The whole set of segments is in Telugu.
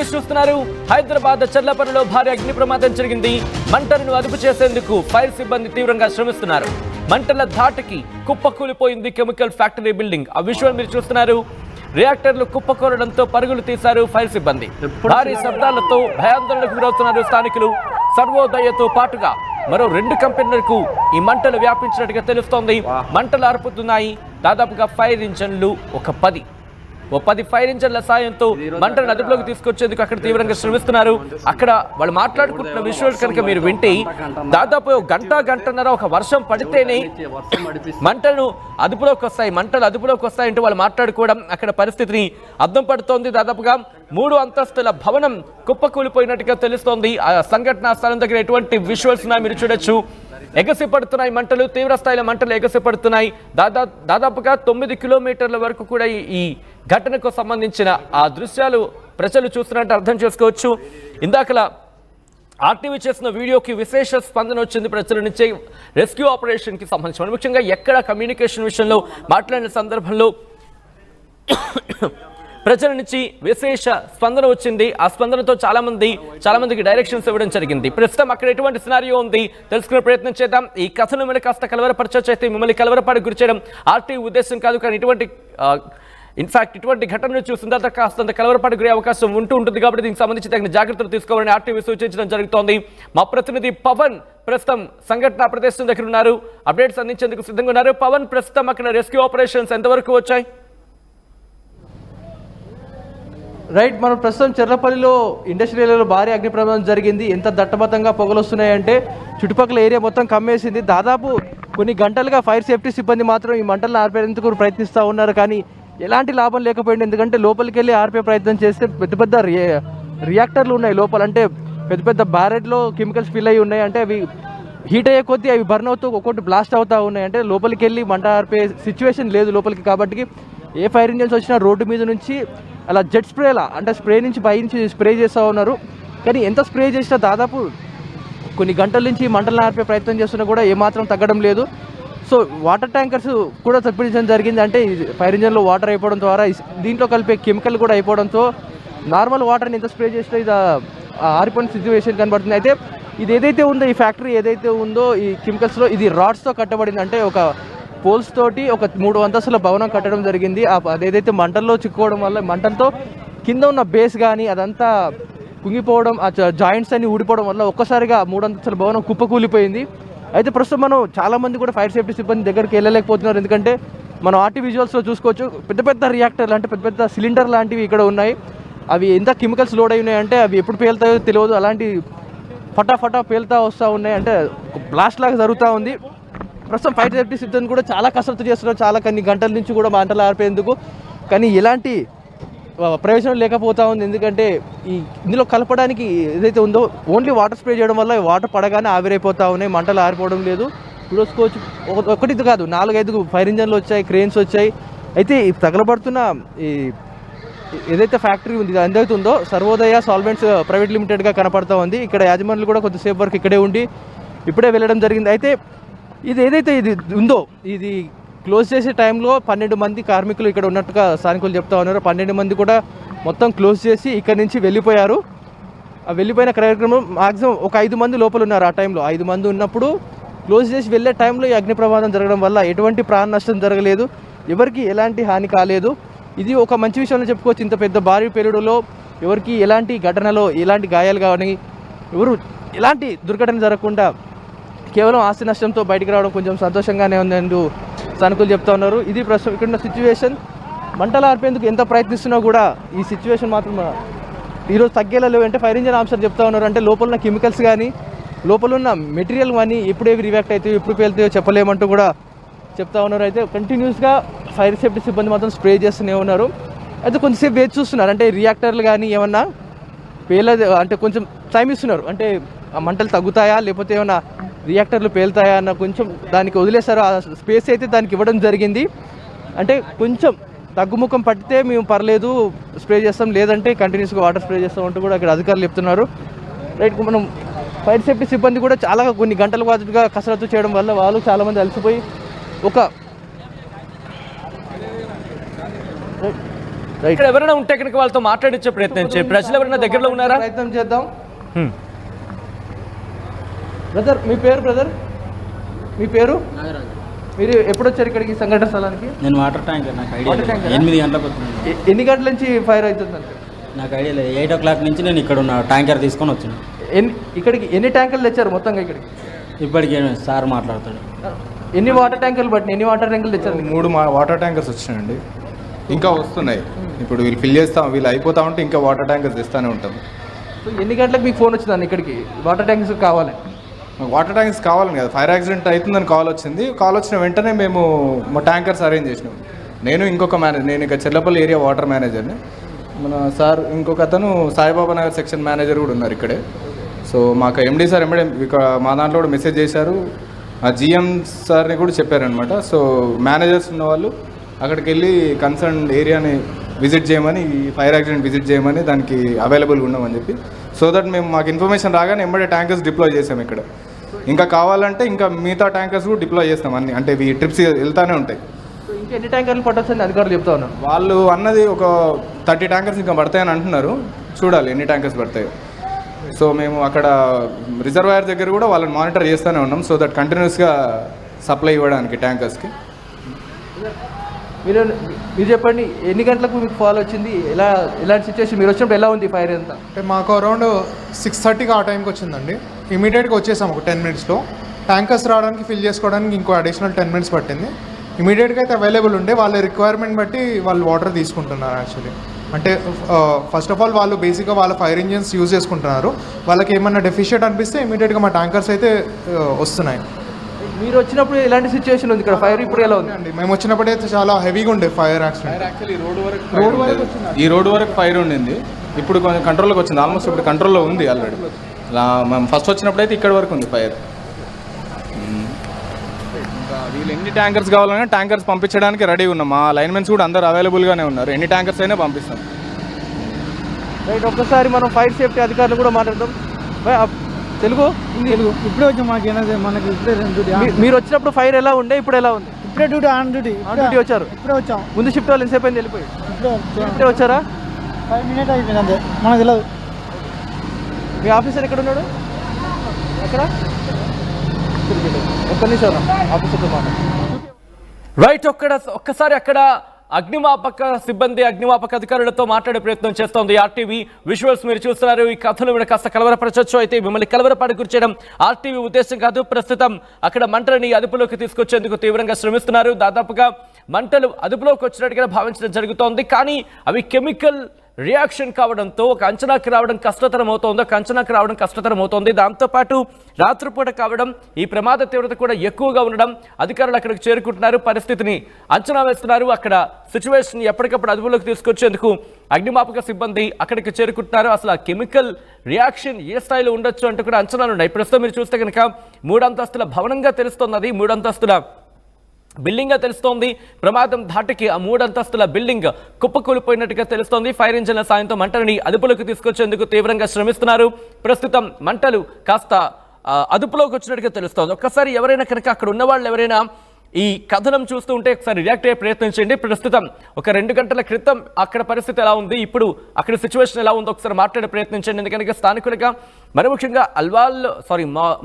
న్యూస్ చూస్తున్నారు. హైదరాబాద్ చర్లపల్లిలో భారీ అగ్ని ప్రమాదం జరిగింది. మంటలను అదుపు చేసేందుకు ఫైర్ సిబ్బంది తీవ్రంగా శ్రమిస్తున్నారు. మంటల ధాటికి కుప్పకూలిపోయింది కెమికల్ ఫ్యాక్టరీ బిల్డింగ్. ఆ విజువల్ మీరు చూస్తున్నారు. రియాక్టర్లు కుప్పకూలడంతో పరుగులు తీశారు ఫైర్ సిబ్బంది. భారీ శబ్దాలతో భయాందోళనకు గురవుతున్నారు స్థానికులు. సర్వోదయతో పాటుగా మరో 2 కంపెనీలకు ఈ మంటలు వ్యాపించినట్టుగా తెలుస్తోంది. మంటలు అరుపుతున్నాయి. దాదాపుగా ఫైర్ ఇంజన్లు ఒక 10 ఫైర్ ఇంజన్ల సాయంతో మంటలను అదుపులోకి తీసుకొచ్చేందుకు అక్కడ తీవ్రంగా శ్రమిస్తున్నారు. అక్కడ వాళ్ళు మాట్లాడుకుంటున్న విజువల్ కనుక మీరు వింటే దాదాపు గంటన్నర ఒక వర్షం పడితేనే మంటలు అదుపులోకి వస్తాయంటూ వాళ్ళు మాట్లాడుకోవడం అక్కడ పరిస్థితిని అద్దం పడుతోంది. దాదాపుగా 3 అంతస్తుల భవనం కుప్పకూలిపోయినట్టుగా తెలుస్తోంది. ఆ సంఘటన స్థలం దగ్గర ఎటువంటి విజువల్స్ మీరు చూడొచ్చు. ఎగసిపడుతున్నాయి మంటలు, తీవ్ర స్థాయిలో మంటలు ఎగసిపడుతున్నాయి. దాదాపుగా 9 కిలోమీటర్ల వరకు కూడా ఈ ఘటనకు సంబంధించిన ఆ దృశ్యాలు ప్రజలు చూస్తున్నట్టు అర్థం చేసుకోవచ్చు. ఇందాకలా ఆర్టీవీ చేసిన వీడియోకి విశేష స్పందన వచ్చింది ప్రజల నుంచి. రెస్క్యూ ఆపరేషన్కి సంబంధించి ముఖ్యంగా ఎక్కడ కమ్యూనికేషన్ విషయంలో మాట్లాడిన సందర్భంలో ప్రజల నుంచి విశేష స్పందన వచ్చింది. ఆ స్పందనతో చాలా మందికి డైరెక్షన్స్ ఇవ్వడం జరిగింది. ప్రస్తుతం అక్కడ ఎటువంటి సినారియో ఉంది తెలుసుకునే ప్రయత్నం చేద్దాం. ఈ కథను మిమ్మల్ని కాస్త కలవరపరచొచ్చు, అయితే మిమ్మల్ని కలవరపాటు గురి చేయడం ఆర్టీ ఉద్దేశం కాదు. కానీ ఇటువంటి ఘటనను చూసిన తర్వాత కాస్తంత కలవరపాటు గురే అవకాశం ఉంటుంది. కాబట్టి దీనికి సంబంధించి తగిన జాగ్రత్తలు తీసుకోవాలని ఆర్టీవీ సూచించడం జరుగుతోంది. మా ప్రతినిధి పవన్ ప్రస్తుతం సంఘటన ప్రదేశం దగ్గర ఉన్నారు. అప్డేట్స్ అందించేందుకు సిద్ధంగా ఉన్నారు. పవన్, ప్రస్తుతం అక్కడ రెస్క్యూ ఆపరేషన్స్ ఎంతవరకు వచ్చాయి? రైట్, మనం ప్రస్తుతం చెర్లపల్లిలో ఇండస్ట్రియల్ ఏరియాలో భారీ అగ్ని ప్రమాదం జరిగింది. ఎంత దట్టబద్ధంగా పొగలు వస్తున్నాయంటే చుట్టుపక్కల ఏరియా మొత్తం కమ్మేసింది. దాదాపు కొన్ని గంటలుగా ఫైర్ సేఫ్టీ సిబ్బంది మాత్రం ఈ మంటలను ఆర్పేందుకు ప్రయత్నిస్తూ ఉన్నారు. కానీ ఎలాంటి లాభం లేకపోయింది. ఎందుకంటే లోపలికి వెళ్ళి ఆర్పే ప్రయత్నం చేస్తే పెద్ద రియాక్టర్లు ఉన్నాయి లోపల. అంటే పెద్ద బ్యారెట్లో కెమికల్స్ ఫిల్ అయ్యి ఉన్నాయి. అంటే అవి హీట్ అయ్యే కొద్దీ అవి బర్న్ అవుతూ ఒక్కొక్కటి బ్లాస్ట్ అవుతూ ఉన్నాయి. అంటే లోపలికి వెళ్ళి మంట ఆర్పే సిచ్యువేషన్ లేదు లోపలికి. కాబట్టి ఏ ఫైర్ ఇంజన్స్ వచ్చినా రోడ్డు మీద నుంచి అలా జెట్ స్ప్రేలా అంటే స్ప్రే నుంచి పైనుంచి స్ప్రే చేస్తూ ఉన్నారు. కానీ ఎంత స్ప్రే చేసినా దాదాపు కొన్ని గంటల నుంచి మంటలను ఆర్పే ప్రయత్నం చేస్తున్నా కూడా ఏమాత్రం తగ్గడం లేదు. సో వాటర్ ట్యాంకర్స్ కూడా తెప్పించడం జరిగింది. అంటే ఫైర్ ఇంజన్లో వాటర్ అయిపోవడం ద్వారా దీంట్లో కలిపే కెమికల్ కూడా అయిపోవడంతో నార్మల్ వాటర్ని ఎంత స్ప్రే చేసినా ఇది ఆరిపోయిన సిచ్యువేషన్ కనబడుతుంది. అయితే ఇది ఏదైతే ఉందో, ఈ ఫ్యాక్టరీ ఏదైతే ఉందో ఈ కెమికల్స్లో, ఇది రాడ్స్తో కట్టబడింది. అంటే ఒక పోల్స్ తోటి ఒక 3 అంతస్తుల భవనం కట్టడం జరిగింది. అదేదైతే మంటల్లో చిక్కుకోవడం వల్ల మంటలతో కింద ఉన్న బేస్ కానీ అదంతా కుంగిపోవడం, ఆ జాయింట్స్ అన్ని ఊడిపోవడం వల్ల ఒక్కసారిగా 3 అంతస్తుల భవనం కుప్పకూలిపోయింది. అయితే ప్రస్తుతం మనం చాలామంది కూడా ఫైర్ సేఫ్టీ సిబ్బంది దగ్గరికి వెళ్ళలేకపోతున్నారు. ఎందుకంటే మనం ఆర్టీ విజువల్స్లో చూసుకోవచ్చు, పెద్ద రియాక్టర్లు అంటే పెద్ద సిలిండర్ లాంటివి ఇక్కడ ఉన్నాయి. అవి ఎంత కెమికల్స్ లోడ్ అయి ఉన్నాయంటే అవి ఎప్పుడు పేలుతాయో తెలియదు. అలాంటి ఫటాఫటా పేలుతా వస్తూ ఉన్నాయి. అంటే బ్లాస్ట్ లాగా జరుగుతూ ఉంది. ప్రస్తుతం ఫైర్ సేఫ్టీ సిబ్బంది కూడా చాలా కసరత్తు చేస్తున్నారు, కొన్ని గంటల నుంచి కూడా మంటలు ఆర్పేందుకు. కానీ ఎలాంటి ప్రయోజనం లేకపోతా ఉంది. ఎందుకంటే ఇందులో కలపడానికి ఏదైతే ఉందో ఓన్లీ వాటర్ స్ప్రే చేయడం వల్ల వాటర్ పడగానే ఆవిరైపోతూ ఉన్నాయి, మంటలు ఆరిపోవడం లేదు. చూసుకోవచ్చు, ఒకటి కాదు 4-5 ఫైర్ ఇంజన్లు వచ్చాయి, క్రేన్స్ వచ్చాయి. అయితే తగలబడుతున్న ఏదైతే ఫ్యాక్టరీ ఉంది, ఇది ఏదైతే ఉందో సర్వోదయ సాల్వెంట్స్ ప్రైవేట్ లిమిటెడ్గా కనపడుతూ ఉంది. ఇక్కడ యాజమాన్యులు కూడా కొద్దిసేపు వరకు ఇక్కడే ఉండి ఇప్పుడే వెళ్ళడం జరిగింది. అయితే ఇది ఏదైతే ఇది ఉందో ఇది క్లోజ్ చేసే టైంలో 12 మంది కార్మికులు ఇక్కడ ఉన్నట్టుగా స్థానికులు చెప్తా ఉన్నారు. 12 మంది కూడా మొత్తం క్లోజ్ చేసి ఇక్కడ నుంచి వెళ్ళిపోయారు. ఆ వెళ్ళిపోయిన కార్యక్రమం మ్యాక్సిమం ఒక 5 మంది లోపల ఉన్నారు. ఆ టైంలో 5 మంది ఉన్నప్పుడు క్లోజ్ చేసి వెళ్ళే టైంలో ఈ అగ్ని ప్రమాదం జరగడం వల్ల ఎటువంటి ప్రాణ నష్టం జరగలేదు, ఎవరికి ఎలాంటి హాని కాలేదు. ఇది ఒక మంచి విషయంలో చెప్పుకోవచ్చు. ఇంత పెద్ద భారీ పేలుడులో ఎవరికి ఎలాంటి ఘటనలో ఎలాంటి గాయాలు కానీ ఎవరు ఎలాంటి దుర్ఘటన జరగకుండా కేవలం ఆస్తి నష్టంతో బయటికి రావడం కొంచెం సంతోషంగానే ఉందని స్థానికులు చెప్తా ఉన్నారు. ఇది ప్రస్తుతం ఇక్కడ ఉన్న సిచ్యువేషన్. మంటలు ఆర్పేందుకు ఎంత ప్రయత్నిస్తున్నా కూడా ఈ సిచ్యువేషన్ మాత్రం ఈరోజు తగ్గేలా లేవు. అంటే ఫైర్ ఇంజన్ ఆఫీసర్ చెప్తా ఉన్నారు, అంటే లోపల ఉన్న కెమికల్స్ కానీ లోపల ఉన్న మెటీరియల్ కానీ ఎప్పుడేవి రియాక్ట్ అవుతాయో ఎప్పుడు పేలుతాయో చెప్పలేమంటూ కూడా చెప్తా ఉన్నారు. అయితే కంటిన్యూస్గా ఫైర్ సేఫ్టీ సిబ్బంది మాత్రం స్ప్రే చేస్తూనే ఉన్నారు. అయితే కొంచెంసేపు వేచి చూస్తున్నారు, అంటే రియాక్టర్లు కానీ ఏమన్నా పేలదు అంటే కొంచెం టైం ఇస్తున్నారు. అంటే ఆ మంటలు తగ్గుతాయా లేకపోతే ఏమన్నా రియాక్టర్లు పేలుతాయా అన్న కొంచెం దానికి వదిలేశారు. ఆ స్పేస్ అయితే దానికి ఇవ్వడం జరిగింది. అంటే కొంచెం తగ్గుముఖం పట్టితే మేము పర్లేదు స్ప్రే చేస్తాం, లేదంటే కంటిన్యూస్గా వాటర్ స్ప్రే చేస్తాం అంటూ కూడా అక్కడ అధికారులు చెప్తున్నారు. రైట్, మనం ఫైర్ సేఫ్టీ సిబ్బంది కూడా చాలా కొన్ని గంటల పాటుగా కసరత్తు చేయడం వల్ల వాళ్ళు చాలామంది అలసిపోయి ఇక్కడ ఎవరైనా ఉంటే కనుక వాళ్ళతో మాట్లాడించే ప్రయత్నం చేయండి. ప్రజలు ఎవరైనా దగ్గరలో ఉన్నారా? ప్రయత్నం చేద్దాం. బ్రదర్ మీ పేరు? బ్రదర్ మీ పేరు? మీరు ఎప్పుడు వచ్చారు ఇక్కడికి సంఘటన స్థలానికి? నేను వాటర్ ట్యాంకర్, నాకు ఐడియా లేదు. 8 గంటలకు వచ్చినాను. ఎన్ని గంటల నుంచి ఫైర్ అవుతుంది అంటే? నాకు ఐడియా లేదు. 8 o'clock నుంచి నేను ఇక్కడ ఉన్న ట్యాంకర్ తీసుకొని వచ్చాను. ఇక్కడికి ఎన్ని ట్యాంకర్లు తెచ్చారు మొత్తంగా ఇక్కడికి? ఇప్పటికి సార్ మాట్లాడతాడు. ఎన్ని వాటర్ ట్యాంకర్లు పట్టినాయి? ఎన్ని వాటర్ ట్యాంకర్లు తెచ్చారు? 3 వాటర్ ట్యాంకర్స్ వచ్చినాయండి. ఇంకా వస్తున్నాయి. ఇప్పుడు వీళ్ళు ఫిల్ చేస్తాం, వీళ్ళు అయిపోతా ఉంటే ఇంకా వాటర్ ట్యాంకర్స్ తెస్తూనే ఉంటాం. సో ఎన్ని గంటలకు మీకు ఫోన్ వచ్చిందండి ఇక్కడికి వాటర్ ట్యాంకర్స్ కావాలి? వాటర్ ట్యాంక్స్ కావాలని కదా, ఫైర్ యాక్సిడెంట్ అవుతుందని కాల్ వచ్చింది. కాల్ వచ్చిన వెంటనే మేము మా ట్యాంకర్స్ అరేంజ్ చేసినాం. నేను ఇంకొక మేనేజర్, నేను ఇక చెర్లపల్లి ఏరియా వాటర్ మేనేజర్ని. మన సార్ ఇంకొక అతను సాయిబాబా నగర్ సెక్షన్ మేనేజర్ కూడా ఉన్నారు ఇక్కడే. సో మాకు ఎండి సార్ ఎంబడే ఇక మా దాంట్లో కూడా మెసేజ్ చేశారు. ఆ జిఎం సార్ని కూడా చెప్పారనమాట. సో మేనేజర్స్ ఉన్న వాళ్ళు అక్కడికి వెళ్ళి కన్సర్న్ ఏరియాని విజిట్ చేయమని, ఈ ఫైర్ యాక్సిడెంట్ విజిట్ చేయమని, దానికి అవైలబుల్గా ఉన్నామని చెప్పి. సో దట్ మేము మాకు ఇన్ఫర్మేషన్ రాగానే ఎంబడే ట్యాంకర్స్ డిప్లాయ్ చేసాం ఇక్కడ. ఇంకా కావాలంటే ఇంకా మిగతా ట్యాంకర్స్ కూడా డిప్లాయ్ చేస్తాం అన్ని, అంటే ఈ ట్రిప్స్ వెళ్తూనే ఉంటాయి. ఇంకా ఎన్ని ట్యాంకర్లు పట్టొచ్చని అధికారులు చెప్తా ఉన్నారు? వాళ్ళు అన్నది ఒక 30 ట్యాంకర్స్ ఇంకా పడతాయని అంటున్నారు. చూడాలి ఎన్ని ట్యాంకర్స్ పడతాయి. సో మేము అక్కడ రిజర్వాయర్ దగ్గర కూడా వాళ్ళని మానిటర్ చేస్తూనే ఉన్నాం, సో దట్ కంటిన్యూస్గా సప్లై ఇవ్వడానికి ట్యాంకర్స్కి. మీరు చెప్పండి, ఎన్ని గంటలకు మీకు ఫాల్ వచ్చింది? ఎలాంటి సిచ్యువేషన్? మీరు వచ్చినప్పుడు ఎలా ఉంది ఫైర్ అంతా? అంటే మాకు అరౌండ్ 6:30కి ఆ టైంకి వచ్చిందండి. ఇమీడియట్గా వచ్చేసాం ఒక 10 minutesలో. ట్యాంకర్స్ రావడానికి ఫిల్ చేసుకోవడానికి ఇంకో అడిషనల్ 10 minutes పట్టింది. ఇమీడియట్గా అయితే అవైలబుల్ ఉండే, వాళ్ళ రిక్వైర్మెంట్ బట్టి వాళ్ళు వాటర్ తీసుకుంటున్నారు యాక్చువల్లీ. అంటే ఫస్ట్ ఆఫ్ ఆల్ వాళ్ళు బేసిక్గా వాళ్ళ ఫైర్ ఇంజిన్స్ యూజ్ చేసుకుంటున్నారు. వాళ్ళకి ఏమన్నా డెఫిషియట్ అనిపిస్తే ఇమీడియట్గా మా ట్యాంకర్స్ అయితే వస్తున్నాయి. మీరు వచ్చినప్పుడు ఎలాంటి సిచ్యువేషన్ ఉంది ఇక్కడ? ఫైర్ ఇప్పుడు ఎలా ఉంది? అండి మేము వచ్చినప్పుడు అయితే చాలా హెవీగా ఉండే ఫైర్ యాక్సిడెంట్. యాక్చువల్లీ ఈ రోడ్ వరకు ఫైర్ ఉండింది. ఇప్పుడు కొంచెం కంట్రోల్లోకి వచ్చింది. ఆల్మోస్ట్ ఇప్పుడు కంట్రోల్లో ఉంది ఆల్రెడీ. మేము ఫస్ట్ వచ్చినప్పుడు అయితే ఇక్కడ వరకు ఉంది ఫైర్. ఇంకా వీళ్ళు ఎన్ని ట్యాంకర్స్ కావాలన్నా ట్యాంకర్స్ పంపించడానికి రెడీ ఉన్నాం. మా లైన్మెన్స్ కూడా అందరు అవైలబుల్గానే ఉన్నారు. ఎన్ని ట్యాంకర్స్ అయినా పంపిస్తాం. రైట్, ఒక్కసారి మనం ఫైర్ సేఫ్టీ అధికారులు కూడా మాట్లాడదాం. తెలుగు ఇప్పుడే వచ్చాం. మనకి ఇప్పుడే డ్యూటీ. మీరు వచ్చినప్పుడు ఫైర్ ఎలా ఉండే, ఇప్పుడు ఎలా ఉంది? ఇప్పుడే డ్యూటీ ఆన్ డ్యూటీ వచ్చారు. ఇప్పుడే వచ్చాం. ముందు షిఫ్ట్ వాళ్ళు ఎంతసేపు అయింది వెళ్ళిపోయి? ఇప్పుడే వచ్చారా? 5 minutes అయిపోయింది అంతే. మనకు తెలియదు. మీ ఆఫీసర్ ఎక్కడ ఉన్నాడు? ఎక్కడ? ఒక్క నిమిషం ఆఫీసర్తో మాట్లాడు. రైట్, ఒక్కసారి అక్కడ అగ్నిమాపక సిబ్బంది, అగ్నిమాపక అధికారులతో మాట్లాడే ప్రయత్నం చేస్తోంది ఆర్టీవీ. విజువల్స్ మీరు చూస్తున్నారు. ఈ కథలు మీరు కాస్త కలవరపరచొచ్చు, అయితే మిమ్మల్ని కలవరపాటు గురిచేయడం ఆర్టీవీ ఉద్దేశం కాదు. ప్రస్తుతం అక్కడ మంటలని అదుపులోకి తీసుకొచ్చేందుకు తీవ్రంగా శ్రమిస్తున్నారు. దాదాపుగా మంటలు అదుపులోకి వచ్చినట్టుగా భావించడం జరుగుతోంది. కానీ అవి కెమికల్ రియాక్షన్ కావడంతో ఒక అంచనాకి రావడం కష్టతరం అవుతోంది. దాంతోపాటు రాత్రిపూట కావడం, ఈ ప్రమాద తీవ్రత కూడా ఎక్కువగా ఉండడం, అధికారులు అక్కడికి చేరుకుంటున్నారు, పరిస్థితిని అంచనా వేస్తున్నారు. అక్కడ సిచ్యువేషన్ ఎప్పటికప్పుడు అదుపులోకి తీసుకొచ్చేందుకు అగ్నిమాపక సిబ్బంది అక్కడికి చేరుకుంటున్నారు. అసలు ఆ కెమికల్ రియాక్షన్ ఏ స్థాయిలో ఉండొచ్చు అంటూ కూడా అంచనాలు ఉన్నాయి. ప్రస్తుతం మీరు చూస్తే కనుక 3 అంతస్తుల భవనంగా తెలుస్తోంది. అది 3 అంతస్తుల బిల్డింగ్గా తెలుస్తోంది. ప్రమాదం ధాటికి ఆ 3 అంతస్తుల బిల్డింగ్ కుప్పకూలిపోయినట్టుగా తెలుస్తోంది. ఫైర్ ఇంజిన్ల సాయంతో మంటలని అదుపులోకి తీసుకొచ్చేందుకు తీవ్రంగా శ్రమిస్తున్నారు. ప్రస్తుతం మంటలు కాస్త అదుపులోకి వచ్చినట్టుగా తెలుస్తోంది. ఒక్కసారి ఎవరైనా కనుక అక్కడ ఉన్న వాళ్ళు ఎవరైనా ఈ కథనం చూస్తూ ఉంటే ఒకసారి రియాక్ట్ అయ్యే ప్రయత్నం చేయండి. ప్రస్తుతం ఒక 2 గంటల క్రితం అక్కడ పరిస్థితి ఎలా ఉంది, ఇప్పుడు అక్కడ సిచ్యువేషన్ ఎలా ఉందో ఒకసారి మాట్లాడే ప్రయత్నించండి. ఎందుకంటే స్థానికులుగా మరి ముఖ్యంగా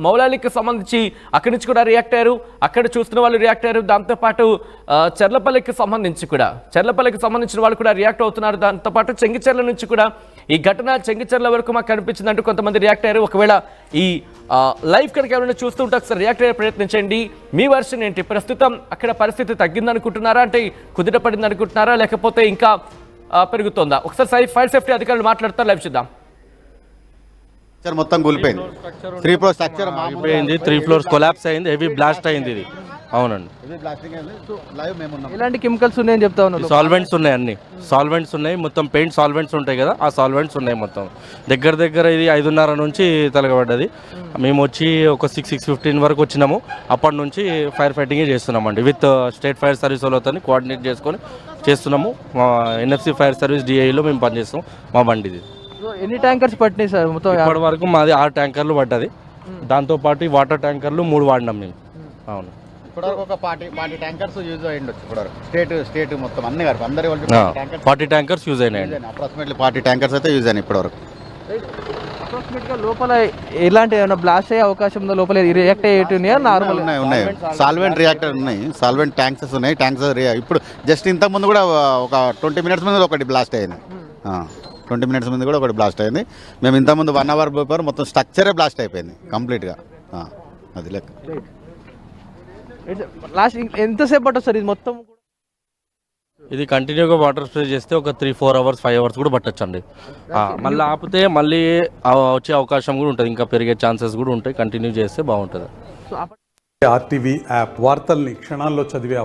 మౌలాలికి సంబంధించి అక్కడి నుంచి కూడా రియాక్ట్ అయ్యారు, అక్కడ చూస్తున్న వాళ్ళు రియాక్ట్ అయ్యారు. దాంతోపాటు చెర్లపల్లికి సంబంధించిన వాళ్ళు కూడా రియాక్ట్ అవుతున్నారు. దాంతోపాటు చెంగిచెర్ల నుంచి కూడా ఈ ఘటన చెంగిచెర్ల వరకు మాకు కనిపించిందంటూ కొంతమంది రియాక్ట్ అయ్యారు. ఒకవేళ ఈ లైవ్ కనుక ఎవరైనా చూస్తుంటే ఒకసారి రియాక్ట్ అయ్యే ప్రయత్నించండి. మీ వర్షన్ ఏంటి? ప్రస్తుతం అక్కడ పరిస్థితి తగ్గిందనుకుంటున్నారా, అంటే కుదిర పడింది అనుకుంటున్నారా, లేకపోతే ఇంకా పెరుగుతుందా? ఒకసారి ఫైర్ సేఫ్టీ అధికారులు మాట్లాడతారు, లైవ్ చూద్దాం. మొత్తం కూలిపోయింది. 3 floors స్ట్రక్చర్ అయిపోయింది. 3 floors కొలాప్స్ అయింది. హెవీ బ్లాస్ట్ అయింది ఇది. అవునండి. ఎలాంటి కెమికల్స్ ఉన్నాయని చెప్తా ఉన్నారు? సాల్వెంట్స్ ఉన్నాయి, అన్ని సాల్వెంట్స్ ఉన్నాయి. మొత్తం పెయింట్ సాల్వెంట్స్ ఉంటాయి కదా, ఆ సాల్వెంట్స్ ఉన్నాయి మొత్తం. దగ్గర ఇది 5:30 నుంచి తలగబడ్డది. మేము వచ్చి ఒక 6:15 వరకు వచ్చినాము. అప్పటి నుంచి ఫైర్ ఫైటింగ్ చేస్తున్నామండి. విత్ స్టేట్ ఫైర్ సర్వీస్ వాళ్ళతో కోఆర్డినేట్ చేసుకొని చేస్తున్నాము. మా ఎన్ఎఫ్సి ఫైర్ సర్వీస్ డిఐలో మేము పనిచేస్తాం. మా బండిది. ఎన్ని ట్యాంకర్స్ పట్టినాయి సార్ మొత్తం? ఇప్పటి వరకు మాది 6 ట్యాంకర్లు పడ్డది. దాంతోపాటు వాటర్ ట్యాంకర్లు 3 వాడినాం మేము. అవును. ఇప్పటివరకు ఒక 40 ట్యాంకర్స్ యూజ్ అయ్యిండొచ్చు ఇప్పటివరకు స్టేట్ మొత్తం అన్ని గారు అందరి 40 ట్యాంకర్స్ యూజ్ అయినాయండి. అప్రాక్సిమేట్లీ 40 ట్యాంకర్స్ అయితే యూజ్ అయినాయి ఇప్పటివరకు. అప్రాక్సిమేట్గా లోపల ఎలాంటి ఏమైనా బ్లాస్ట్ అయ్యే అవకాశం ఉందో, లోపల రియాక్ట్ అయ్యేటున్నాయా నార్మల్? ఉన్నాయి సాల్వెంట్ రియాక్టర్ ఉన్నాయి, సాల్వెంట్ ట్యాంక్స్ ఉన్నాయి. ట్యాంక్స్ ఇప్పుడు జస్ట్ ఇంత ముందు కూడా ఒక 20 minutes ముందు ఒకటి బ్లాస్ట్ అయింది. 20 minutes ముందు కూడా ఒకటి బ్లాస్ట్ అయింది. మేము ఇంతకుముందు 1 hour పోయారు, మొత్తం స్ట్రక్చరే బ్లాస్ట్ అయిపోయింది కంప్లీట్గా. అది లెక్క. లాస్ట్ ఎంతసేపు పట్టదు సార్ ఇది మొత్తం? ఇది కంటిన్యూగా వాటర్ స్ప్రే చేస్తే ఒక 3-4 hours 5 hours కూడా పట్టొచ్చండి. మళ్ళీ ఆపితే మళ్ళీ వచ్చే అవకాశం కూడా ఉంటుంది, ఇంకా పెరిగే ఛాన్సెస్ కూడా ఉంటాయి. కంటిన్యూ చేస్తే బాగుంటుంది. ఆర్టీవీ యాప్ వార్తల్ని క్షణాల్లో చదివే